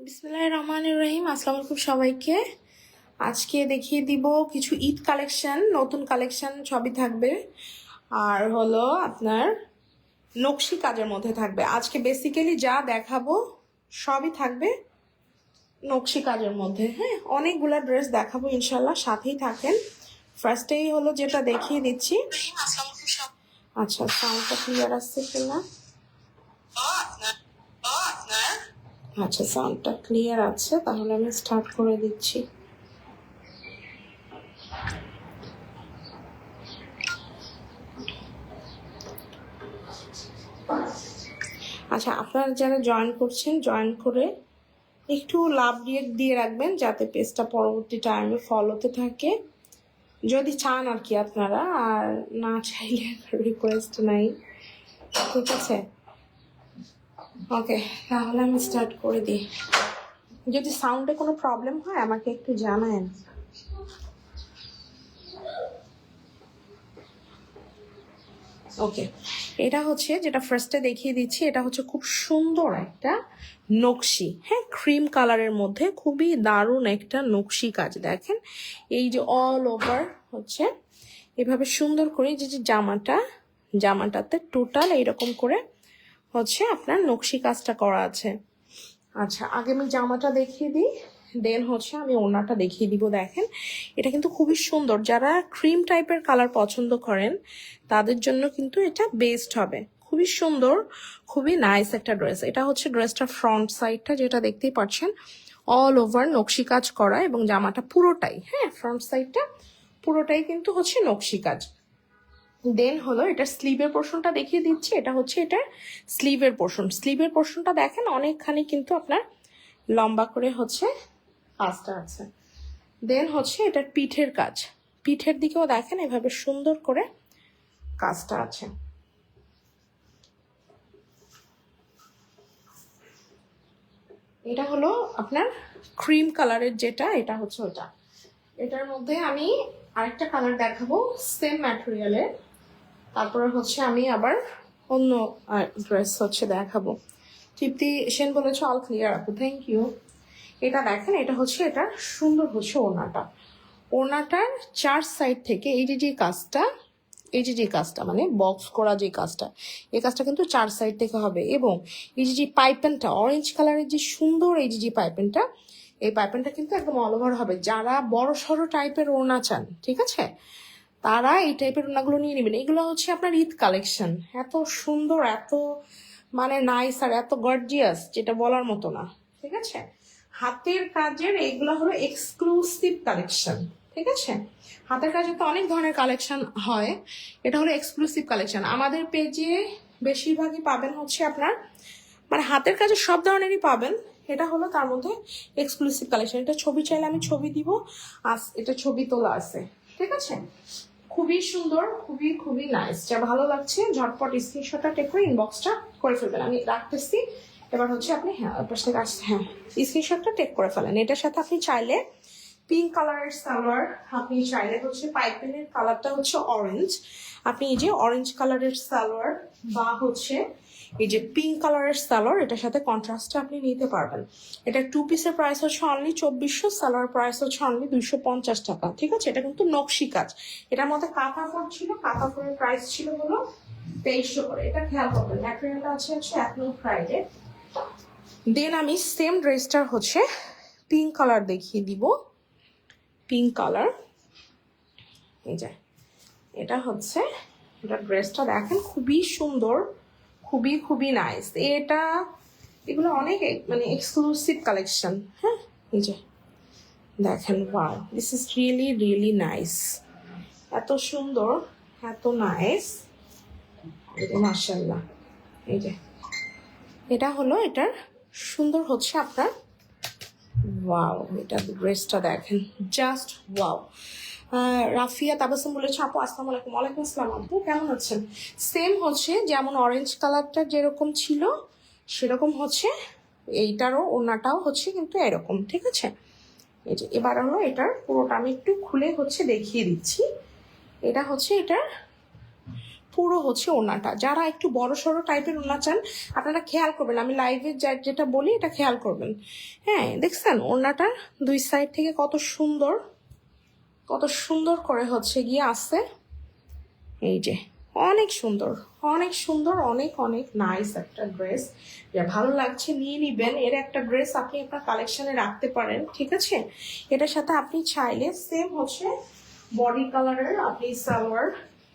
বিসমিল্লাহির রহমানির রহিম। আসসালামু আলাইকুম সবাইকে। আজকে দেখিয়ে দিব কিছু ঈদ কালেকশন, নতুন কালেকশন সবই থাকবে। আর হলো আপনার নকশি কাজের মধ্যে থাকবে। আজকে বেসিক্যালি যা দেখাবো সবই থাকবে নকশি কাজের মধ্যে। হ্যাঁ, অনেকগুলা ড্রেস দেখাবো ইনশাল্লাহ, সাথেই থাকেন। ফার্স্টেই হলো যেটা দেখিয়ে দিচ্ছি। আচ্ছা, সাউন্ডটা ক্লিয়ার আসছে কিনা? আচ্ছা, সাউন্ডটা ক্লিয়ার আছে, তাহলে আমি স্টার্ট করে দিচ্ছি। আচ্ছা, আপনারা যারা জয়েন করছেন, জয়েন করে একটু লাভ দিয়ে রাখবেন, যাতে পেজটা পরবর্তী টাইমে ফলোতে থাকে, যদি চান আর কি আপনারা। আর না চাইলে রিকোয়েস্ট নাই, ঠিক আছে? ওকে, তাহলে আমি স্টার্ট করে দিই। যদি সাউন্ডে কোনো প্রবলেম হয় আমাকে একটু জানায়েন। ওকে, এটা হচ্ছে যেটা ফার্স্টে দেখিয়ে দিচ্ছি, এটা হচ্ছে খুব সুন্দর একটা নকশি। হ্যাঁ, ক্রিম কালারের মধ্যে খুবই দারুণ একটা নকশি কাজ। দেখেন এই যে অল ওভার হচ্ছে এভাবে সুন্দর করে যে জামাটাতে টোটাল এইরকম করে হচ্ছে আপনার নকশি কাজটা করা আছে। আচ্ছা, আগে আমি জামাটা দেখিয়ে দিই, দেন হচ্ছে আমি ওড়নাটা দেখিয়ে দিব। দেখেন এটা কিন্তু খুবই সুন্দর। যারা ক্রিম টাইপের কালার পছন্দ করেন তাদের জন্য কিন্তু এটা বেস্ট হবে। খুবই সুন্দর, খুবই নাইস একটা ড্রেস। এটা হচ্ছে ড্রেসটার ফ্রন্ট সাইডটা, যেটা দেখতেই পাচ্ছেন অল ওভার নকশি কাজ করা, এবং জামাটা পুরোটাই, হ্যাঁ, ফ্রন্ট সাইডটা পুরোটাই কিন্তু হচ্ছে নকশি কাজ। দেন হলো এটার স্লিভের পোর্শনটা দেখিয়ে দিচ্ছি। এটা হচ্ছে এটার স্লিভের পোর্শন। স্লিভের পোর্শনটা দেখেন অনেকখানি কিন্তু আপনার লম্বা করে হচ্ছে কাজটা আছে। দেন হচ্ছে এটার পিঠের কাজ, পিঠের দিকেও দেখেন এভাবে সুন্দর করে কাজটা আছে। এটা হলো আপনার ক্রিম কালারের যেটা, এটা হচ্ছে ওটা। এটার মধ্যে আমি আরেকটা কালার দেখাবো সেম ম্যাটেরিয়ালের, তারপরে হচ্ছে আমি আবার অন্য ড্রেস হচ্ছে দেখাবো। তৃপ্তি সেন বলেছে অল ক্লিয়ার আপু, থ্যাংক ইউ। এটা দেখেন, এটা হচ্ছে এটা সুন্দর হচ্ছে ওড়নাটার চার সাইড থেকে এই যে কাজটা মানে বক্স করা যে কাজটা, এই কাজটা কিন্তু চার সাইড থেকে হবে। এবং এই যে পাইপেনটা অরেঞ্জ কালারের যে সুন্দর এই যে পাইপেনটা, এই পাইপেনটা কিন্তু একদম অল ওভার হবে। যারা বড় সড়ো টাইপের ওড়না চান, ঠিক আছে, তারা এই টাইপের ওড়নাগুলো নিয়ে নেবেন। এগুলো হচ্ছে আপনার ঈদ কালেকশন, এত সুন্দর, এত মানে নাইস আর এত গর্জিয়াস, যেটা বলার মতো না, ঠিক আছে। হাতের কাজের এইগুলো হলো এক্সক্লুসিভ কালেকশন, ঠিক আছে। হাতের কাজে তো অনেক ধরনের কালেকশন হয়, এটা হলো এক্সক্লুসিভ কালেকশন। আমাদের পেজে বেশিরভাগই পাবেন হচ্ছে আপনার মানে হাতের কাজে সব ধরনেরই পাবেন। এটা হলো তার মধ্যে এক্সক্লুসিভ কালেকশন। এটা ছবি চাইলে আমি ছবি দিব, আর এটা ছবি তোলা আছে, ঠিক আছে। খুবই সুন্দর, খুবই খুবই নাইস। যা ভালো লাগছে ঝটপট স্ক্রিনশটটা টেক করে ইনবক্সটা করে ফেলবেন। আমি রাখতেছি। এবার হচ্ছে আপনি হ্যাঁ স্ক্রিনশটটা টেক করে ফেলেন। এটার সাথে আপনি চাইলে পিঙ্ক কালারের সালোয়ার, আপনি চাইলে হচ্ছে পাইপিনের কালারটা হচ্ছে অরেঞ্জ, আপনি এই যে অরেঞ্জ কালারের সালোয়ার বা হচ্ছে এই যে পিঙ্ক কালারের সালোয়ার, এটার সাথে কন্ট্রাস্টে আপনি নিতে পারবেন। এটা 2 পিসের প্রাইস হচ্ছে অনলি 2400, সালোয়ার প্রাইস হচ্ছে অনলি 250 টাকা, ঠিক আছে। এটা কিন্তু নকশি কাজ। এটার মধ্যে কাঁথা ফোর ছিল, কাঁথা ফোরের প্রাইস ছিল হলো 2300 করে। এটা খেয়াল করবেন, ম্যাটেরিয়ালটা হচ্ছে একদম ফ্রাইডে। দেন আমি সেম ড্রেসটার হচ্ছে পিঙ্ক কালার দেখিয়ে দিব। পিঙ্ক কালার, এই যে এটা হচ্ছে এটা ড্রেসটা দেখেন খুবই সুন্দর, খুবই খুবই নাইস। এগুলো অনেক মানে এক্সক্লুসিভ কালেকশন। হ্যাঁ, এই যে দেখেন, wow, this is really really nice. এত সুন্দর, এত নাইস, মাশাআল্লাহ। এই যে এটা হলো এটার সুন্দর হচ্ছে আপনার, ওয়াও, এটা ড্রেসটা দেখেন, জাস্ট ওয়াও। রাফিয়া তাবাসুম বলেছে আপু আসসালামু আলাইকুম। ওয়ালাইকুম আসসালাম আপু, কেমন আছেন? সেম হচ্ছে যেমন অরেঞ্জ কালারটা যেরকম ছিল সেরকম হচ্ছে এইটারও ওড়নাটাও হচ্ছে কিন্তু এরকম, ঠিক আছে। এই যে এবার হলো এটার পুরোটা আমি একটু খুলে হচ্ছে দেখিয়ে দিচ্ছি। এটা হচ্ছে এটার পুরো হচ্ছে ওড়নাটা। যারা একটু বড় সড়ো টাইপের ওড়না চান আপনারা খেয়াল করবেন, আমি লাইভে যেটা বলি এটা খেয়াল করবেন। হ্যাঁ দেখছেন ওড়নাটার দুই সাইড থেকে কত সুন্দর করে হচ্ছে গিয়ে আসছে। এই যে অনেক সুন্দর, অনেক সুন্দর, অনেক অনেক নাইস একটা ড্রেস। যা ভালো লাগছে নিয়ে নিবেন। এর একটা ড্রেস আপনি আপনার কালেকশনে রাখতে পারেন, ঠিক আছে। এটার সাথে আপনি চাইলে সেম হচ্ছে বডি কালারের আপনি সালোয়ার,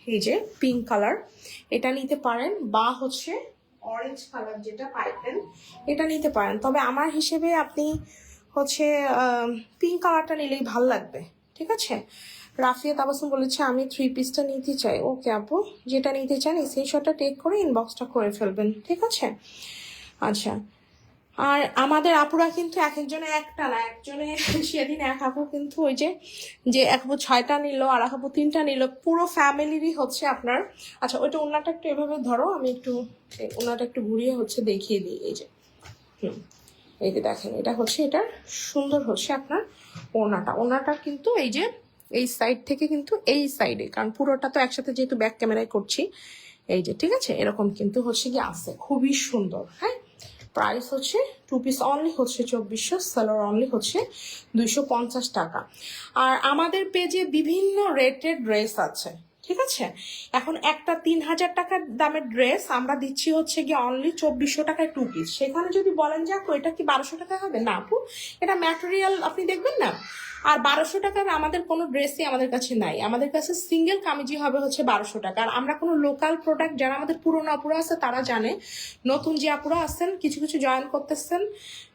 এই যে পিঙ্ক কালার এটা নিতে পারেন, বা হচ্ছে অরেঞ্জ কালার যেটা পাইবেন এটা নিতে পারেন। তবে আমার হিসেবে আপনি হচ্ছে পিঙ্ক কালারটা নিলেই ভালো লাগবে, ঠিক আছে। রাফিয়া তাবাসুম বলেছে আমি 3 পিসটা নিতে চাই। ওকে আপু, যেটা নিতে চান স্ক্রিনশটটা টেক করে ইনবক্সটা করে ফেলবেন, ঠিক আছে। আচ্ছা, আর আমাদের আপুরা কিন্তু এক একজনে একটা না, একজনে সেদিন এক আপু কিন্তু ওই যে এক আপু 6টা নিল আর এক আপু 3টা নিল, পুরো ফ্যামিলিরই হচ্ছে আপনার। আচ্ছা ওইটা ওনাটা একটু এভাবে ধরো, আমি একটু ওনাটা একটু ঘুরিয়ে হচ্ছে দেখিয়ে দিই। এই যে এই যে দেখেন এটা হচ্ছে, এটা সুন্দর হচ্ছে আপনার ওনাটা কিন্তু এই যে এই সাইড থেকে কিন্তু এই সাইডে, কারণ পুরোটা তো একসাথে যেহেতু ব্যাক ক্যামেরায় করছি, এই যে ঠিক আছে এরকম কিন্তু হচ্ছে কি আছে, খুবই সুন্দর। হ্যাঁ, প্রাইস হচ্ছে 2 পিস অনলি হচ্ছে 2400, সালোয়ার অনলি হচ্ছে 250 টাকা। আর আমাদের পেজে বিভিন্ন রেটের ড্রেস আছে, ঠিক আছে। এখন একটা 3000 টাকার দামের ড্রেস আমরা দিচ্ছি হচ্ছে গিয়ে অনলি 2400 টাকায় 2 পিস। সেখানে যদি বলেন যে আপু এটা কি 1200 টাকা হবে, না আপু এটা ম্যাটেরিয়াল আপনি দেখবেন না। আর 1200 টাকার আমাদের কোনো ড্রেসই আমাদের কাছে নাই, আমাদের কাছে সিঙ্গেল কামিজি হবে হচ্ছে 1200 টাকা। আর আমরা কোনো লোকাল প্রোডাক্ট, যারা আমাদের পুরনো আপুরা আছে তারা জানে, নতুন যে আপুরা আছেন কিছু কিছু জয়েন করতেছেন,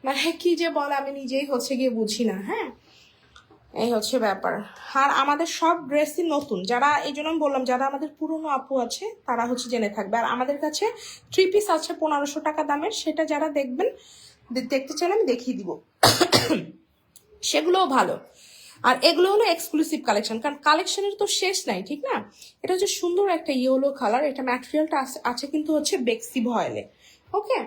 মানে কি যে বলে আমি নিজেই হচ্ছে গিয়ে বুঝি না। হ্যাঁ, এই হচ্ছে ব্যাপার। আর আমাদের সব ড্রেসই নতুন, যারা এই জন্য আমি বললাম যারা আমাদের পুরনো আপু আছে তারা হচ্ছে জেনে থাকবে। আর আমাদের কাছে 3 পিস আছে 1500 টাকা দামের, সেটা যারা দেখবেন দেখতে চাইলে আমি দেখিয়ে দিব, সেগুলোও ভালো। আর এগুলো হলো এক্সক্লুসিভ কালেকশন, কারণ কালেকশনের তো শেষ নাই, ঠিক না। এটা হচ্ছে সুন্দর একটা ইয়েলো কালার, এটা ম্যাটেরিয়ালটা আছে কিন্তু হচ্ছে বেক্সি ভয়েলে। ওকে,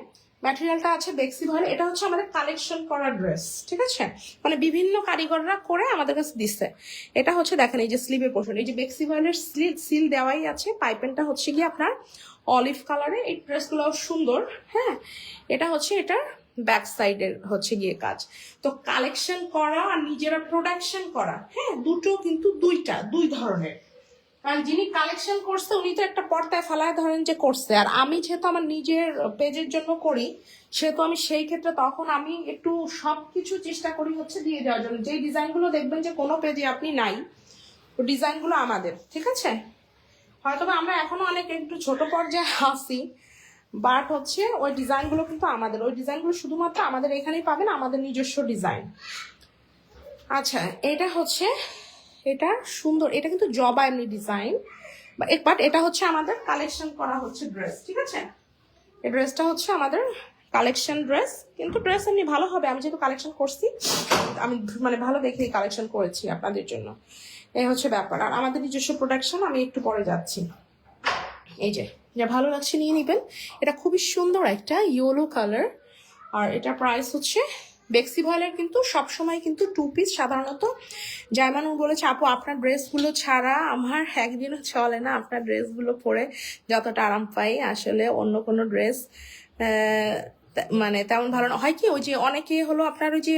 ম্যাটেরিয়ালটা আছে বেক্সি ভয়েল। এটা হচ্ছে আমাদের কালেকশন করা ড্রেস, ঠিক আছে, মানে বিভিন্ন কারিগররা করে আমাদের কাছে দিচ্ছে। এটা হচ্ছে দেখেন এই যে স্লিভের পোর্শন, এই যে বেক্সি ভয়েলের সিল দেওয়াই আছে, পাইপেনটা হচ্ছে গিয়ে আপনার অলিভ কালারে। এই ড্রেসগুলো সুন্দর। হ্যাঁ, এটা হচ্ছে এটার ব্যাক সাইডের হচ্ছে গিয়ে কাজ। তো কালেকশন করা আর নিজেরা প্রোডাকশন করা, হ্যাঁ দুটো কিন্তু দুই ধরনের। কারণ যিনি কালেকশন করছে উনি তো একটা পর্দায় ফেলায় ধরেন যে করছে, আর আমি যেহেতু আমার নিজের পেজের জন্য করি সেহেতু আমি সেই ক্ষেত্রে তখন আমি একটু সবকিছু চেষ্টা করি হচ্ছে দিয়ে দেওয়ার জন্য। যেই ডিজাইনগুলো দেখবেন যে কোনো পেজে আপনি নাই, ও ডিজাইনগুলো আমাদের, ঠিক আছে। হয়তো আমরা এখনো অনেক একটু ছোট পর্যায়ে আসি, বাট হচ্ছে ওই ডিজাইনগুলো কিন্তু আমাদের, ওই ডিজাইনগুলো শুধুমাত্র আমাদের এখানেই পাবেন, আমাদের নিজস্ব ডিজাইন। আচ্ছা, এটা হচ্ছে, এটা সুন্দর, এটা কিন্তু জবা এমনি ডিজাইন, বাট এটা হচ্ছে আমাদের কালেকশন করা হচ্ছে ড্রেস, ঠিক আছে। এই ড্রেসটা হচ্ছে আমাদের কালেকশন ড্রেস, কিন্তু ড্রেস এমনি ভালো হবে, আমি যেহেতু কালেকশন করছি আমি মানে ভালো দেখেই কালেকশন করেছি আপনাদের জন্য, এই হচ্ছে ব্যাপার। আর আমাদের নিজস্ব প্রোডাকশন আমি একটু পরে যাচ্ছি। এই যে যা ভালো লাগছে নিয়ে নিবেন। এটা খুবই সুন্দর একটা ইয়েলো কালার, আর এটা প্রাইস হচ্ছে বেক্সি ভয়েলের কিন্তু সবসময় কিন্তু 2 পিস সাধারণত। জায়মানু বলেছে আপু আপনার ড্রেসগুলো ছাড়া আমার একদিনও চলে না, আপনার ড্রেসগুলো পরে যতটা আরাম পাই আসলে অন্য কোনো ড্রেস মানে তেমন ভালো না। হয় কি ওই যে অনেকে হলো আপনার ওই যে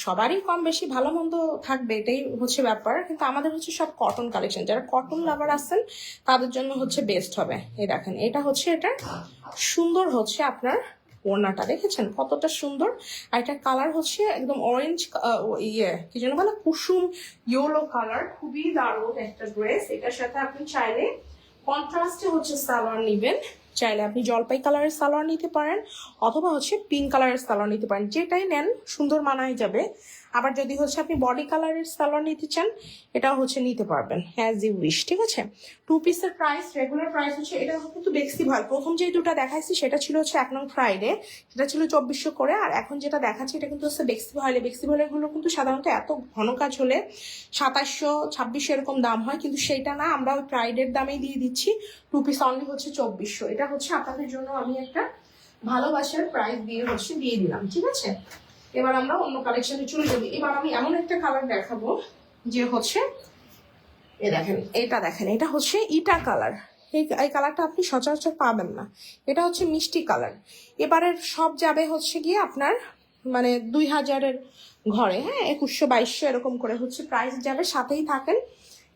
সবারই কম বেশি ভালো মন্দ থাকবে, এটাই হচ্ছে ব্যাপার, কিন্তু আমাদের হচ্ছে সব কটন কালেকশন, যারা কটন লাভার আছেন তাদের জন্য হচ্ছে বেস্ট হবে। এই দেখেন এটা হচ্ছে, এটা সুন্দর হচ্ছে আপনার ওড়নাটা, দেখেছেন কতটা সুন্দর। আর এটার কালার হচ্ছে একদম অরেঞ্জ কি যেন বলে কুসুম ইয়েলো কালার, খুবই দারুণ একটা ড্রেস। এটার সাথে আপনি চাইলে কন্ট্রাস্টে হচ্ছে সালোয়ার নিবেন, চাইলে আপনি জলপাই কালারের সালোয়ার নিতে পারেন অথবা হচ্ছে পিঙ্ক কালারের সালোয়ার নিতে পারেন, যেটাই নেন সুন্দর মানায় যাবে। আবার যদি হচ্ছে আপনি বডি কালারের সালোয়ার নিতে চান এটাও হচ্ছে নিতে পারবেন অ্যাজ ইউ উইশ, ঠিক আছে। 2 পিসের প্রাইস রেগুলার প্রাইস হচ্ছে, এটা কিন্তু বেক্সি ভয়েল প্রথম যে দুটো দেখাইছি সেটা ছিল হচ্ছে 1 নং ফ্রাইডে, সেটা ছিল 2400 করে। আর এখন যেটা দেখাচ্ছি এটা কিন্তু হচ্ছে বেক্সি ভয়েলে। বেক্সি ভয়েলের গুলো কিন্তু সাধারণত এত ঘন কাজ হলে 2700 2600 এরকম দাম হয়, কিন্তু সেইটা না, আমরা ওই ফ্রাইডের দামেই দিয়ে দিচ্ছি। 2 পিস অনলি হচ্ছে 2400। এটা হচ্ছে আপনাদের জন্য আমি একটা ভালোবাসার প্রাইস দিয়ে হচ্ছে দিয়ে দিলাম, ঠিক আছে। এবার আমরা অন্য কালেকশনে চলে যাবি। এবার আমি এমন একটা কালার দেখাবো যে হচ্ছে, এ দেখেন এটা দেখেন, এটা হচ্ছে ইটা কালার, এই কালারটা আপনি সচরাচর পাবেন না। এটা হচ্ছে মিষ্টি কালার। এবারের সব যাবে হচ্ছে গিয়ে আপনার মানে 2000-এর ঘরে, হ্যাঁ, 2100-2200 এরকম করে হচ্ছে প্রাইস যাবে। সাথেই থাকেন।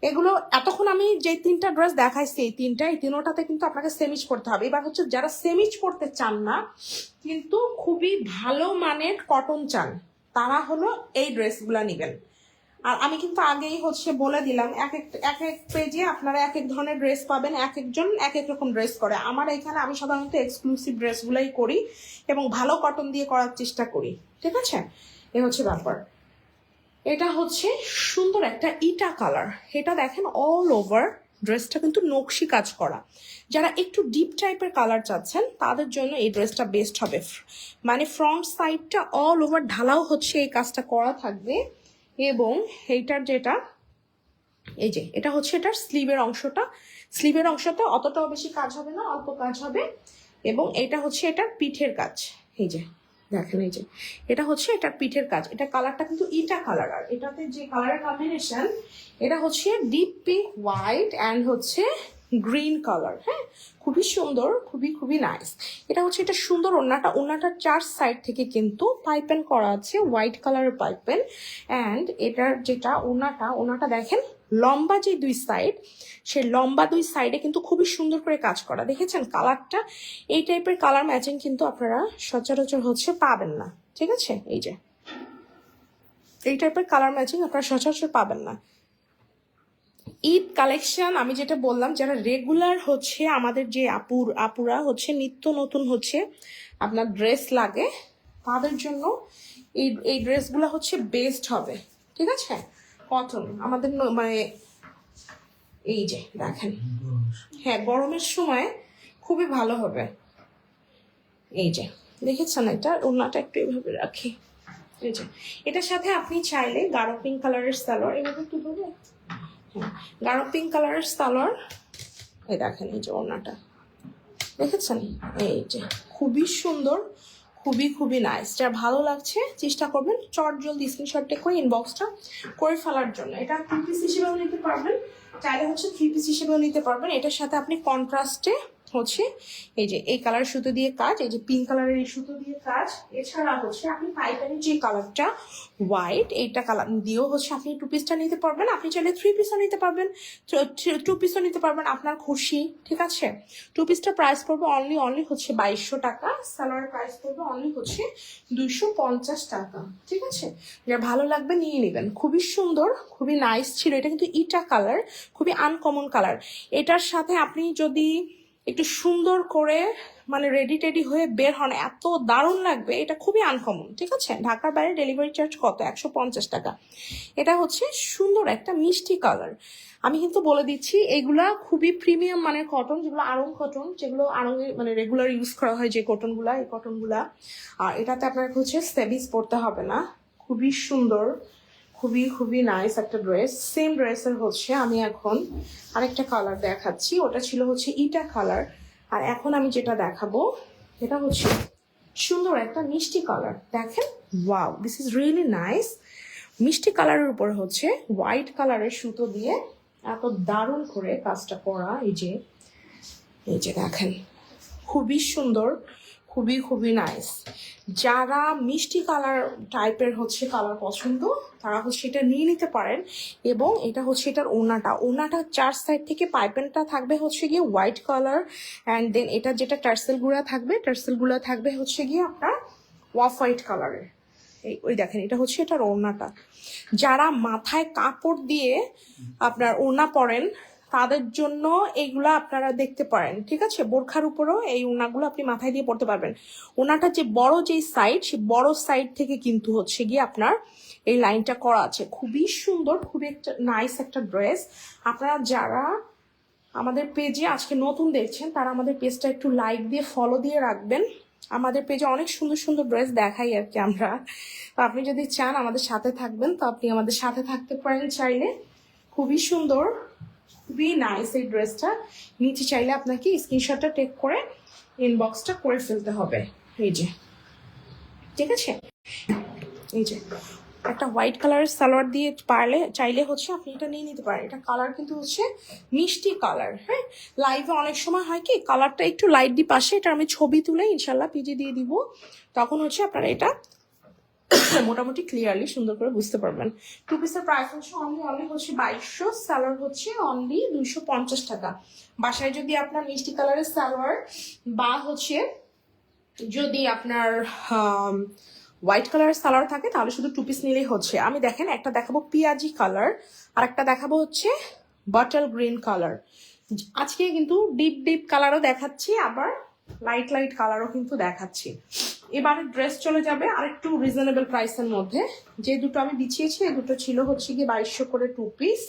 এগুলো এতক্ষণ আমি যে 3টা ড্রেস দেখাইছি, এই তিনোটাতে কিন্তু আপনাকে সেমিজ পড়তে হবে। এবার হচ্ছে যারা সেমিজ পড়তে চান না কিন্তু খুবই ভালো মানের কটন চান, তারা হলো এই ড্রেসগুলা নেবেন। আর আমি কিন্তু আগেই হচ্ছে বলে দিলাম, এক এক পেজে আপনারা এক এক ধরনের ড্রেস পাবেন, এক একজন এক এক রকম ড্রেস করে। আমার এখানে আমি সাধারণত এক্সক্লুসিভ ড্রেসগুলাই করি এবং ভালো কটন দিয়ে করার চেষ্টা করি, ঠিক আছে? এ হচ্ছে ব্যাপার। এটা হচ্ছে সুন্দর একটা ইটা কালার। এটা দেখেন অল ওভার ড্রেসটা কিন্তু নকশি কাজ করা। যারা একটু ডিপ টাইপের কালার চাচ্ছেন তাদের জন্য এই ড্রেসটা বেস্ট হবে। মানে ফ্রন্ট সাইডটা অল ওভার ঢালাও হচ্ছে এই কাজটা করা থাকবে। এবং এইটার যেটা এই যে এটা হচ্ছে এটার স্লিভের অংশটা অতটাও বেশি কাজ হবে না, অল্প কাজ হবে। এবং এটা হচ্ছে এটার পিঠের কাজ। এই যে দেখেন, এই যে এটা হচ্ছে এটার পিঠের কাজ। এটা কালারটা কিন্তু ইটা কালার। আর এটাতে যে কালারের কম্বিনেশন, এটা হচ্ছে ডিপ পিঙ্ক, হোয়াইট অ্যান্ড হচ্ছে গ্রিন কালার। হ্যাঁ, খুবই সুন্দর, খুবই নাইস। এটা হচ্ছে এটা সুন্দর ওড়নাটার 4 সাইড থেকে কিন্তু পাইপেন করা আছে, হোয়াইট কালারের পাইপেন। অ্যান্ড এটার যেটা ওড়নাটা দেখেন লম্বা যে 2 সাইড, সেই লম্বা 2 সাইডে কিন্তু খুবই সুন্দর করে কাজ করা। দেখেছেন কালারটা? এই টাইপের কালার ম্যাচিং কিন্তু আপনারা সচরাচর হচ্ছে পাবেন না, ঠিক আছে? এই যে এই টাইপের কালার ম্যাচিং আপনারা সচরাচর পাবেন না। ঈদ কালেকশন আমি যেটা বললাম, যারা রেগুলার হচ্ছে আমাদের যে আপুরা হচ্ছে নিত্য নতুন হচ্ছে আপনার ড্রেস লাগে, তাদের জন্য এই ড্রেসগুলো হচ্ছে বেস্ট হবে, ঠিক আছে? কটন আমাদের মানে এই যে দেখেন, হ্যাঁ গরমের সময় খুবই ভালো হবে। এই যে দেখেছেন, এটা ওড়নাটা একটু এভাবে রাখি। এই যে এটার সাথে আপনি চাইলে গাঢ় পিঙ্ক কালারের সালোয়ার, এভাবে একটু ধরে, গাঢ় পিঙ্ক কালারের সালোয়ার, এই দেখেন এই যে ওড়নাটা দেখেছেন, এই যে খুবই সুন্দর, খুবই নাইস। যার ভালো লাগছে চেষ্টা করবেন চট জলদি স্ক্রিনশটটা করে ইনবক্সটা করে ফেলার জন্য। এটা 2 পিস হিসেবেও নিতে পারবেন, চাইলে হচ্ছে 3 পিস হিসেবেও নিতে পারবেন। এটার সাথে আপনি কন্ট্রাস্টে হচ্ছে এই যে এই কালার সুতো দিয়ে কাজ, এই যে পিঙ্ক কালারের এই সুতো দিয়ে কাজ। এছাড়া হচ্ছে আপনি পাইকারি যে কালারটা হোয়াইট, এইটা কালার দিয়েও হচ্ছে আপনি 2 পিসটা নিতে পারবেন। আপনি চাইলে 3 পিসও নিতে পারবেন, 2 পিসও নিতে পারবেন, আপনার খুশি, ঠিক আছে? 2 পিসটা প্রাইস পড়বে অনলি হচ্ছে 2200 টাকা। সালোয়ার প্রাইস পড়বে অনলি হচ্ছে 250 টাকা, ঠিক আছে? যার ভালো লাগবে নিয়ে নেবেন। খুবই সুন্দর, খুবই নাইস ছিল। এটা কিন্তু ইটা কালার, খুবই আনকমন কালার। এটার সাথে আপনি যদি একটু সুন্দর করে মানে রেডি হয়ে বের হন, এত দারুণ লাগবে। এটা খুবই আনকমন, ঠিক আছে? ঢাকার বাইরে ডেলিভারি চার্জ কত? 150 টাকা। এটা হচ্ছে সুন্দর একটা মিষ্টি কালার। আমি কিন্তু বলে দিচ্ছি এগুলা খুবই প্রিমিয়াম মানের কটন, যেগুলো আড়ং কটন, যেগুলো আড়ঙে মানে রেগুলার ইউজ করা হয় যে কটনগুলা, এই কটনগুলা। আর এটাতে আপনার হচ্ছে সেভিস পড়তে হবে না। খুবই সুন্দর, খুবই নাইস একটা ড্রেস। সেম ড্রেসের হচ্ছে আমি এখন আরেকটা কালার দেখাচ্ছি, ওটা ছিল হচ্ছে ইটা কালার। আর এখন আমি যেটা দেখাবো এটা হচ্ছে সুন্দর একটা মিষ্টি কালার। দেখেন, wow, this is really nice. মিষ্টি কালারের উপর হচ্ছে হোয়াইট কালারের সুতো দিয়ে এত দারুণ করে কাজটা করা। এই যে দেখেন, খুবই সুন্দর, খুবই নাইস। যারা মিষ্টি কালার টাইপের হচ্ছে কালার পছন্দ, তারা হচ্ছে এটা নিয়ে নিতে পারেন। এবং এটা হচ্ছে এটার ওড়নাটা 4 সাইড থেকে পাইপেনটা থাকবে হচ্ছে গিয়ে হোয়াইট কালার। অ্যান্ড দেন এটা যেটা টার্সেলগুলা থাকবে হচ্ছে গিয়ে আপনার অফ হোয়াইট কালারের। ওই দেখেন, এটা হচ্ছে এটার ওড়নাটা। যারা মাথায় কাপড় দিয়ে আপনার ওড়না পরেন, তাদের জন্য এইগুলা আপনারা দেখতে পারেন, ঠিক আছে? বোরখার উপরেও এই ওড়নাগুলো আপনি মাথায় দিয়ে পড়তে পারবেন। ওড়নাটা যে বড় যে সাইড, সেই বড় সাইড থেকে কিন্তু হচ্ছে গিয়ে আপনার এই লাইনটা করা আছে। খুবই সুন্দর, খুবই একটা নাইস একটা ড্রেস। আপনারা যারা আমাদের পেজে আজকে নতুন দেখছেন, তারা আমাদের পেজটা একটু লাইক দিয়ে ফলো দিয়ে রাখবেন। আমাদের পেজে অনেক সুন্দর ড্রেস দেখাই আর কি আমরা। তো আপনি যদি চান আমাদের সাথে থাকবেন, তো আপনি আমাদের সাথে থাকতে পারেন চাইলে। খুবই সুন্দর, খুবই নাইস এই ড্রেসটা। নিচে চাইলে আপনাকে স্ক্রিনশটটা টেক করে ইনবক্সটা করে ফেলতে হবে। এই যে, ঠিক আছে? এই যে একটা হোয়াইট কালারের সালোয়ার দিয়ে পারলে চাইলে হচ্ছে আপনি এটা নিয়ে নিতে পারেন। এটা কালার কিন্তু হচ্ছে মিষ্টি কালার। হ্যাঁ, লাইভে অনেক সময় হয় কি কালারটা একটু লাইট দিয়ে পাশে, এটা আমি ছবি তুলে ইনশাল্লাহ পিজি দিয়ে দিব, তখন হচ্ছে আপনারা এটা মোটামুটি ক্লিয়ারলি সুন্দর করে বুঝতে পারবেন। টু পিসের প্রাইস হচ্ছে অনলি হচ্ছে 2200, সালোয়ার হচ্ছে অনলি 250 টাকা। বাসায় যদি আপনার মিষ্টি কালারের সালোয়ার বা হচ্ছে যদি আপনার হোয়াইট কালারের সালোয়ার থাকে তাহলে শুধু টু পিস নিলেই হচ্ছে। আমি দেখেন একটা দেখাবো পিয়াজি কালার, আর একটা দেখাবো হচ্ছে বটল গ্রিন কালার। আজকে কিন্তু ডিপ ডিপ কালারও দেখাচ্ছি, আবার লাইট লাইট কালারও কিন্তু দেখাচ্ছি। এবারে ড্রেস চলে যাবে আর একটু রিজনেবল প্রাইসের মধ্যে। যে দুটো আমি বিছিয়েছি এই দুটো ছিল হচ্ছে গিয়ে 2200 করে টু পিস।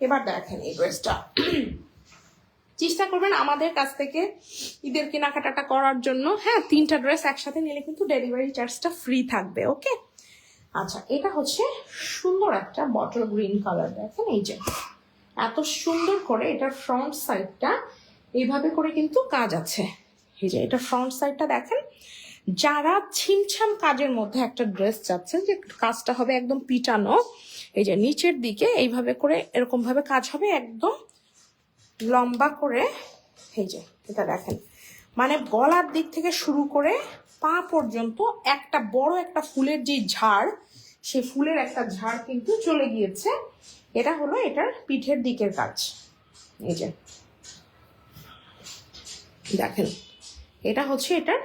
এবার দেখেন এই ড্রেসটা, চেষ্টা করবেন আমাদের কাছ থেকে ঈদের কেনাকাটাটা করার জন্য। হ্যাঁ, 3টা ড্রেস একসাথে নিলে কিন্তু ডেলিভারি চার্জটা ফ্রি থাকবে। ওকে, আচ্ছা এটা হচ্ছে সুন্দর একটা বটল গ্রিন কালার। দেখেন এই যে এত সুন্দর করে এটার ফ্রন্ট সাইডটা এইভাবে করে কিন্তু কাজ আছে। এই যে এটা ফ্রন্ট সাইডটা দেখেন। যারা ছিমছাম কাজের মধ্যে একটা ড্রেস চাচ্ছেন যে কাজটা হবে একদম পিটানো, এই যে নিচের দিকে এইভাবে করে এরকম ভাবে কাজ হবে একদম লম্বা করে। এই যে এটা দেখেন, মানে গলার দিক থেকে শুরু করে পা পর্যন্ত একটা বড় একটা ফুলের যে ঝাড়, সেই ফুলের একটা ঝাড় কিন্তু চলে গিয়েছে। এটা হলো এটার পিঠের দিকের কাজ। এই যে দেখেন, এটা হচ্ছে এটার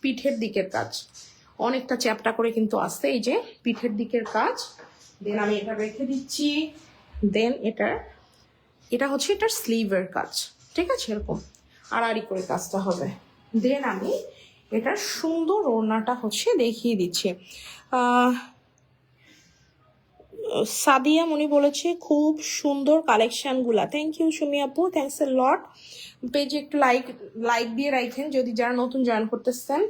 পিঠের দিকের কাজ, অনেকটা চ্যাপটা করে কিন্তু আসছে। এই যে পিঠের দিকের কাজ। দেন আমি এটা রেখে দিচ্ছি। দেন এটা হচ্ছে এটার স্লিভের কাজ, ঠিক আছে, এরকম আড়াআড়ি করে কাজটা হবে। দেন আমি এটার সুন্দর ওড়নাটা হচ্ছে দেখিয়ে দিচ্ছি। সাদিয়া মনি বলেছে খুব সুন্দর কালেকশনগুলা। থ্যাংক ইউ সুমি আপু, থ্যাংকস এ লট। পেজে একটু লাইক দিয়ে রাখেন যদি যারা নতুন জয়েন করতেছেন।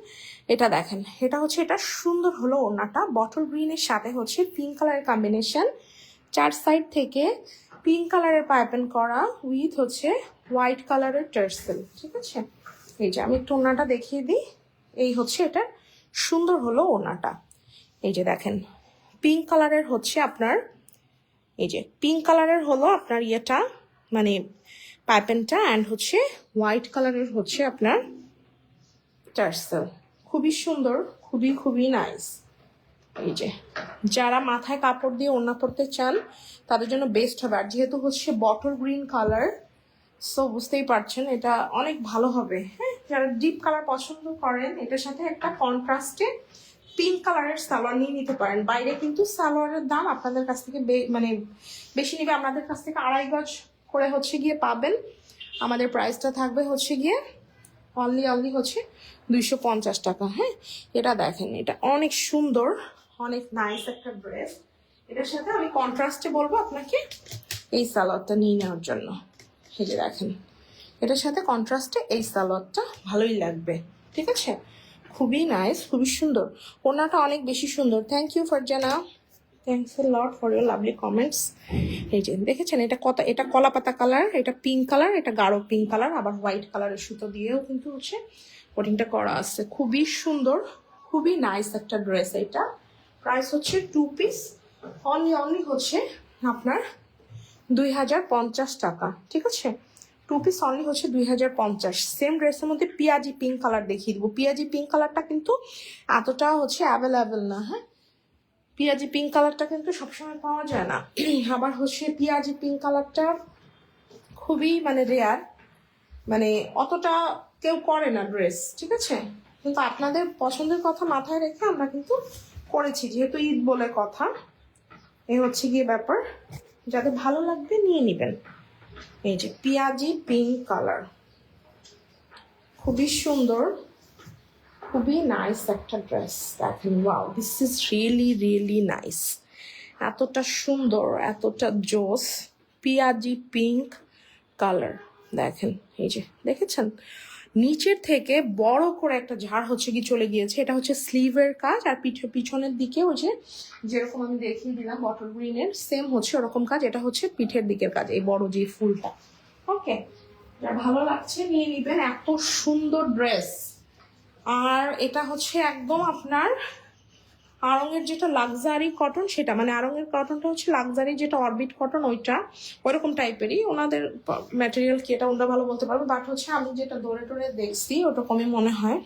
এটা দেখেন, এটা হচ্ছে এটা সুন্দর হলো ওড়নাটা বটল গ্রিনের সাথে হচ্ছে পিঙ্ক কালারের কম্বিনেশন, 4 সাইড থেকে পিঙ্ক কালারের পাইপেন করা উইথ হচ্ছে হোয়াইট কালারের টার্সেল, ঠিক আছে। এই যে আমি একটু ওড়নাটা দেখিয়ে দিই। এই হচ্ছে এটা সুন্দর হলো ওড়নাটা। এই যে দেখেন পিঙ্ক কালারের হচ্ছে আপনার, এই যে পিঙ্ক কালারের হলো আপনার ইয়েটা মানে পাইপেনটা, অ্যান্ড হচ্ছে হোয়াইট কালারের হচ্ছে আপনার টার্সেল। খুবই সুন্দর, খুবই খুবই নাইস। এই যে যারা মাথায় কাপড় দিয়ে ওড়না পরতে চান তাদের জন্য বেস্ট হবে। আর যেহেতু হচ্ছে বটল গ্রিন কালার, সো বুঝতেই পারছেন এটা অনেক ভালো হবে। হ্যাঁ, যারা ডিপ কালার পছন্দ করেন এটার সাথে একটা কন্ট্রাস্টে পিঙ্ক কালারের সালোয়ার নিয়ে নিতে পারেন। বাইরে কিন্তু সালোয়ারের দাম আপনাদের কাছ থেকে মানে বেশি নেবে, আমাদের কাছ থেকে 2.5 গজ করে হচ্ছে গিয়ে পাবেন। আমাদের প্রাইসটা থাকবে হচ্ছে গিয়ে অনলি হচ্ছে 250 টাকা। হ্যাঁ, এটা দেখেন, এটা অনেক সুন্দর, অনেক নাইস একটা ড্রেস। এটার সাথে আমি কন্ট্রাস্টে বলবো আপনাকে এই সালোয়ারটা নিয়ে নেওয়ার জন্য। এই যে দেখেন, এটার সাথে কন্ট্রাস্টে এই সালোয়ারটা ভালোই লাগবে, ঠিক আছে। খুবই নাইস, খুবই সুন্দর, ওড়নাটা অনেক বেশি সুন্দর। Thank you Farzana, thanks a lot for your lovely comments. এই যে দেখেছেন, এটা কলা পাতা কালার, এটা পিঙ্ক কালার, এটা গাঢ় পিঙ্ক কালার, আবার হোয়াইট কালারের সুতো দিয়েও কিন্তু হচ্ছে কোটিংটা করা আছে। খুবই সুন্দর, খুবই নাইস একটা ড্রেস। এটা প্রাইস হচ্ছে টু পিস অনলি হচ্ছে আপনার 2050 টাকা, ঠিক আছে। টু পিস অনলি হচ্ছে 2050। সেম ড্রেসের মধ্যে পিয়াজি পিঙ্ক কালার দেখিয়ে দিব। পিয়াজি পিঙ্ক কালারটা কিন্তু এতটা হচ্ছে অ্যাভেলেবেল না। হ্যাঁ, পিয়াজি পিঙ্ক কালারটা কিন্তু সবসময় পাওয়া যায় না। আবার হচ্ছে পিয়াজি পিঙ্ক কালারটা খুবই মানে রেয়ার, মানে অতটা কেউ করে না ড্রেস, ঠিক আছে। কিন্তু আপনাদের পছন্দের কথা মাথায় রেখে আমরা কিন্তু করেছি, যেহেতু ঈদ বলে কথা। এই হচ্ছে গিয়ে ব্যাপার, যাদের ভালো লাগবে নিয়ে নেবেন। এই যে পিয়াজি পিঙ্ক কালার, খুবই সুন্দর, খুবই নাইস একটা ড্রেস। দেখেন, wow, this is really nice. এতটা সুন্দর, এতটা জোস, পিয়াজি পিঙ্ক কালার। দেখেন, এই যে দেখেছেন, নিচের থেকে বড় করে একটা ঝাড় হচ্ছে কি চলে গিয়েছে। এটা হচ্ছে স্লিভের কাজ, আর পিছনের দিকে ওই যে যেরকম আমি দেখিয়ে দিলাম বটল গ্রিনের সেম হচ্ছে ওরকম কাজ। এটা হচ্ছে পিঠের দিকের কাজ, এই বড় যে ফুলটা। ওকে, যা ভালো লাগছে নিয়ে নিবেন, এত সুন্দর ড্রেস। আর এটা হচ্ছে একদম আপনার আড়ংয়ের যেটা লাক্সারি কটন সেটা, মানে আড়ংয়ের কটনটা হচ্ছে লাক্সারি যেটা অরবিট কটন ওইটা, ওইরকম টাইপেরই। ওনাদের ম্যাটেরিয়াল কি এটা ওনারা ভালো বলতে পারবে, বাট হচ্ছে আমি যেটা দৌড়ে টোরে দেখছি ওরকমই মনে হয়।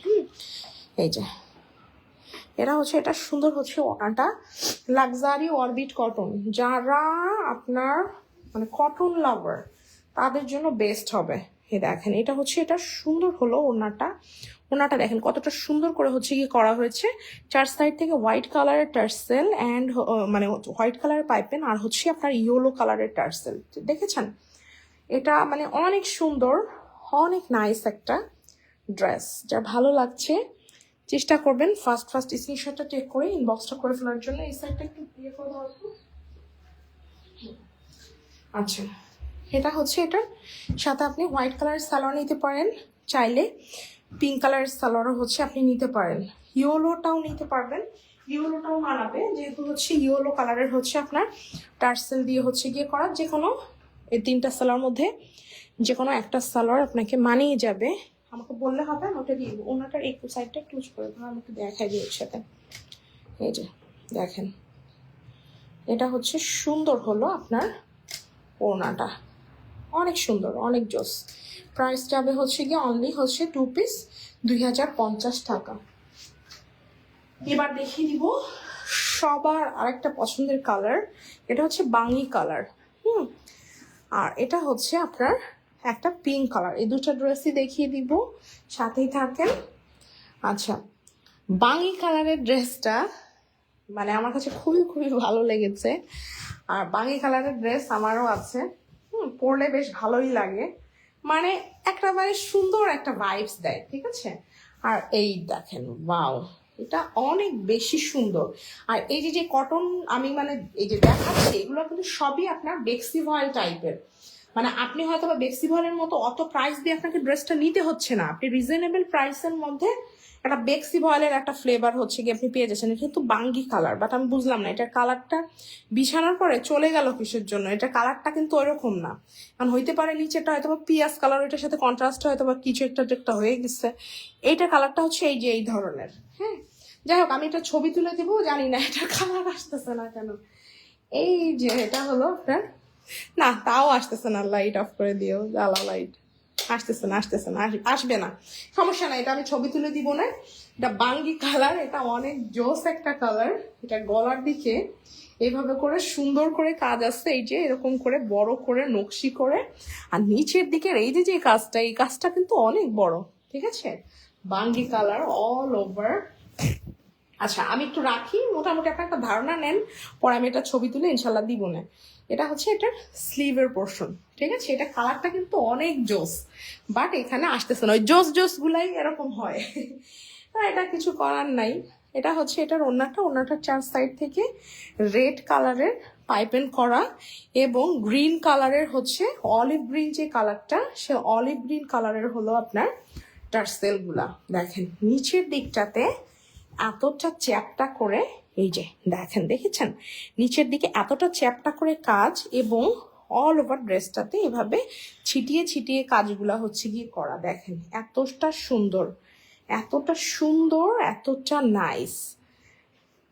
এই যে এটা হচ্ছে, এটা সুন্দর হচ্ছে ওনাটা, লাক্সারি অরবিট কটন। যারা আপনার মানে কটন লাভার তাদের জন্য বেস্ট হবে। দেখেন এটা হচ্ছে, এটা সুন্দর হলো ওনাটা। ওনাটা দেখেন কতটা সুন্দর করে হচ্ছে কি করা হয়েছে, 4 সাইড থেকে হোয়াইট কালারের টার্সেল অ্যান্ড মানে হোয়াইট কালারের পাইপেন, আর হচ্ছে আপনার ইয়েলো কালারের টার্সেল। দেখেছেন এটা মানে অনেক সুন্দর, অনেক নাইস একটা ড্রেস। যা ভালো লাগছে চেষ্টা করবেন ফার্স্ট স্ক্রিনশটটা টেক করে ইনবক্সটা করে ফেলার জন্য। এই সাইডটা একটু ইয়ে করে দেওয়া। আচ্ছা এটা হচ্ছে, এটার সাথে আপনি হোয়াইট কালারের সালোয়ার নিতে পারেন, চাইলে পিঙ্ক কালারের সালোয়ারও হচ্ছে আপনি নিতে পারেন, ইয়েলোটাও নিতে পারবেন, ইয়েলোটাও মানাবে যেহেতু হচ্ছে ইয়েলো কালারের হচ্ছে আপনার টার্সেল দিয়ে হচ্ছে গিয়ে করা। যে কোনো এই 3টা সালোয়ার মধ্যে যে কোনো একটা সালোয়ার আপনাকে মানিয়ে যাবে। আমাকে বললে হবে, আমি ওটা দিয়ে দেবো। ওনাটার একটু সাইডটা ক্লোজ করে দেবো, আমাকে দেখাই দিয়ে সাথে। এই যে দেখেন এটা হচ্ছে সুন্দর হলো আপনার ওড়নাটা, অনেক সুন্দর, অনেক জোস। প্রাইস যাবে হচ্ছে গিয়ে অনলি হচ্ছে 2 পিস 2050 টাকা। এবার দেখিয়ে দিব সবার আরেকটা পছন্দের কালার, এটা হচ্ছে বাঙ্গি কালার। আর এটা হচ্ছে আপনার একটা পিঙ্ক কালার। এই দুটো ড্রেসই দেখিয়ে দিব, সাথেই থাকেন। আচ্ছা বাঙ্গি কালারের ড্রেসটা মানে আমার কাছে খুবই খুবই ভালো লেগেছে। আর বাঙ্গি কালারের ড্রেস আমারও আছে, পরলে বেশ ভালোই লাগে, মানে একটা মানে সুন্দর একটা ভাইবস দেয়, ঠিক আছে। আর এই দেখেন ওয়াও, এটা অনেক বেশি সুন্দর। আর এই যে যে কটন আমি মানে এই যে দেখাচ্ছি এগুলো কিন্তু সবই আপনার বেক্সি ভয়েল টাইপের, মানে আপনি হয়তো বা বেক্সি ভয়েলের মতো অত প্রাইস দিয়ে আপনাকে ড্রেসটা নিতে হচ্ছে না, আপনি রিজনেবল প্রাইসের মধ্যে একটা বেক্সি ভয়েলের একটা ফ্লেভার হচ্ছে কি আপনি পেয়ে যাচ্ছেন। এটা কিন্তু বাঙ্গি কালার, বাট আমি বুঝলাম না এটার কালারটা বিছানোর পরে চলে গেল কিসের জন্য। এটা কালারটা কিন্তু ওইরকম না, কারণ হইতে পারে নিচেটা হয়তো বা পিয়াজ কালার, এটার সাথে কন্ট্রাস্ট হয়তো বা কিছু একটা হয়ে গেছে। এইটার কালারটা হচ্ছে এই যে এই ধরনের। হ্যাঁ যাই হোক, আমি এটা ছবি তুলে দিব, জানি না এটা কালার আসতেছে না কেন। এই যে এটা হলো আপনার, না তাও আসতেছে না, লাইট অফ করে দিও, জ্বালা লাইট আসতেছে না, আসবে না, সমস্যা নাই, এটা আমি ছবি তুলে দিব না। এটা বাঙ্গি কালার, এটা অনেক জোস একটা কালার। এটা গলার দিকে এইভাবে করে সুন্দর করে কাজ আছে, এই যে এরকম করে বড় করে নকশি করে, আর নিচের দিকের এই যে যে কাজটা, এই কাজটা কিন্তু অনেক বড়, ঠিক আছে। বাঙ্গি কালার অল ওভার। আচ্ছা আমি একটু রাখি, মোটামুটি আপনার একটা ধারণা নেন, পরে আমি এটা ছবি তুলে ইনশাল্লাহ দিব না। এটা হচ্ছে এটার স্লিভের পোর্শন, ঠিক আছে। এটা কালারটা কিন্তু অনেক জোস, বাট এখানে আসতেছে না, ওই জোস গুলাই এরকম হয়। এটা কিছু করার নাই। এটা হচ্ছে এটার ওড়নাটার 4 সাইড থেকে রেড কালারের পাইপেন করা, এবং গ্রিন কালারের হচ্ছে অলিভ গ্রিন যে কালারটা, সে অলিভ গ্রিন কালারের হলো আপনার টার্সেল গুলা। দেখেন নিচের দিকটাতে এতটা চ্যাপটা করে, এই যে দেখেন, দেখেছেন নিচের দিকে এতটা চ্যাপটা করে কাজ, এবং অল ওভার ড্রেসটাতে এভাবে ছিটিয়ে ছিটিয়ে কাজগুলা হচ্ছে গিয়ে করা। দেখেন এতটা সুন্দর, এতটা সুন্দর, এতটা নাইস,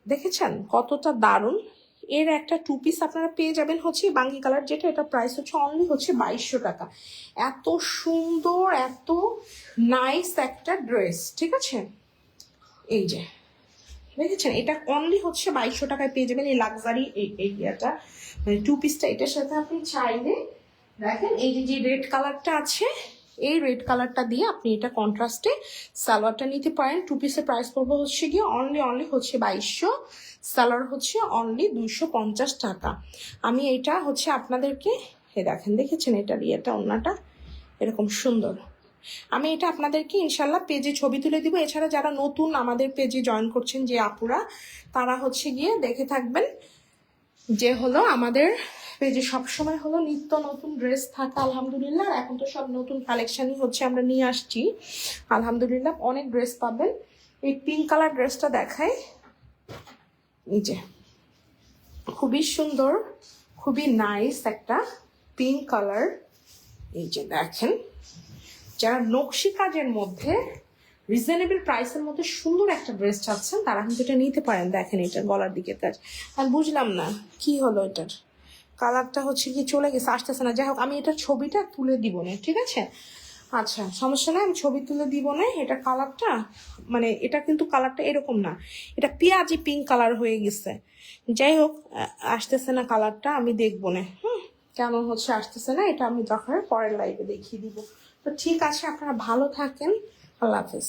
দেখেছেন কতটা দারুণ। এর একটা 2 পিস আপনারা পেয়ে যাবেন হচ্ছে বাঙ্গি কালার, যেটা এটা প্রাইস হচ্ছে অনলি হচ্ছে 2200 টাকা। এত সুন্দর, এত নাইস একটা ড্রেস, ঠিক আছে। এই যে দেখেছেন এটা অনলি হচ্ছে 2200 টাকায় পেয়ে যাবেন এই লাক্সারি এরিয়াটা, মানে 2 পিসটা। এটার সাথে আপনি চাইলে দেখেন এই যে যে রেড কালারটা আছে, এই রেড কালারটা দিয়ে আপনি এটা কন্ট্রাস্টে সালোয়ারটা নিতে পারেন। 2 পিসের প্রাইস পড়বে হচ্ছে গিয়ে অনলি হচ্ছে 2200, সালোয়ার হচ্ছে অনলি 250 টাকা। আমি এটা হচ্ছে আপনাদেরকে দেখেন, দেখেছেন এটার ইয়েটা, ওড়নাটা এরকম সুন্দর। আমি এটা আপনাদেরকে ইনশাল্লাহ পেজে ছবি তুলে দিব। এছাড়া যারা নতুন আমাদের পেজে জয়েন করছেন যে আপুরা, তারা হচ্ছে গিয়ে দেখে থাকবেন যে হলো আমাদের পেজে সবসময় হলো নিত্য নতুন ড্রেস থাকে আলহামদুলিল্লাহ। এখন তো সব নতুন কালেকশনই হচ্ছে আমরা নিয়ে আসছি আলহামদুলিল্লাহ, অনেক ড্রেস পাবেন। এই পিঙ্ক কালার ড্রেসটা দেখাই, এই যে খুবই সুন্দর, খুবই নাইস একটা পিঙ্ক কালার। এই যে দেখেন, যারা নকশি কাজের মধ্যে রিজনেবল প্রাইসের মধ্যে সুন্দর একটা ড্রেস চাচ্ছেন তারা কিন্তু এটা নিতে পারেন। দেখেন এটা গলার দিকে কাজ, আর বুঝলাম না কি হলো এটার কালারটা হচ্ছে কি চলে গেছে, আসতেছে না। যাই হোক আমি এটার ছবিটা তুলে দিব না, ঠিক আছে? আচ্ছা সমস্যা নাই, আমি ছবি তুলে দিব না। এটা কালারটা মানে এটা কিন্তু কালারটা এরকম না, এটা পেঁয়াজি পিঙ্ক কালার হয়ে গেছে। যাই হোক আসতেছে না কালারটা, আমি দেখবো না কেন হচ্ছে আসতেছে না, এটা আমি দরকার পরের লাইভে দেখিয়ে দিব। তো ঠিক আছে, আপনারা ভালো থাকেন, আল্লাহ হাফেজ।